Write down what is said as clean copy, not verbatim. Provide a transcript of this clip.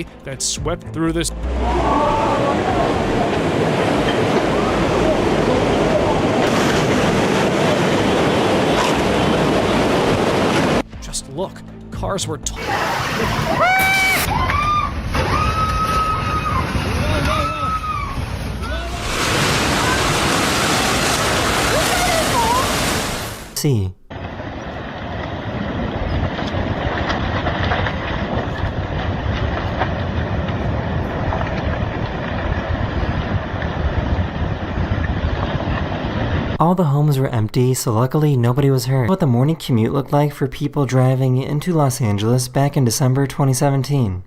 tsunami that swept through this. Just look, cars were See. All the homes were empty, so luckily nobody was hurt. What the morning commute looked like for people driving into Los Angeles back in December 2017.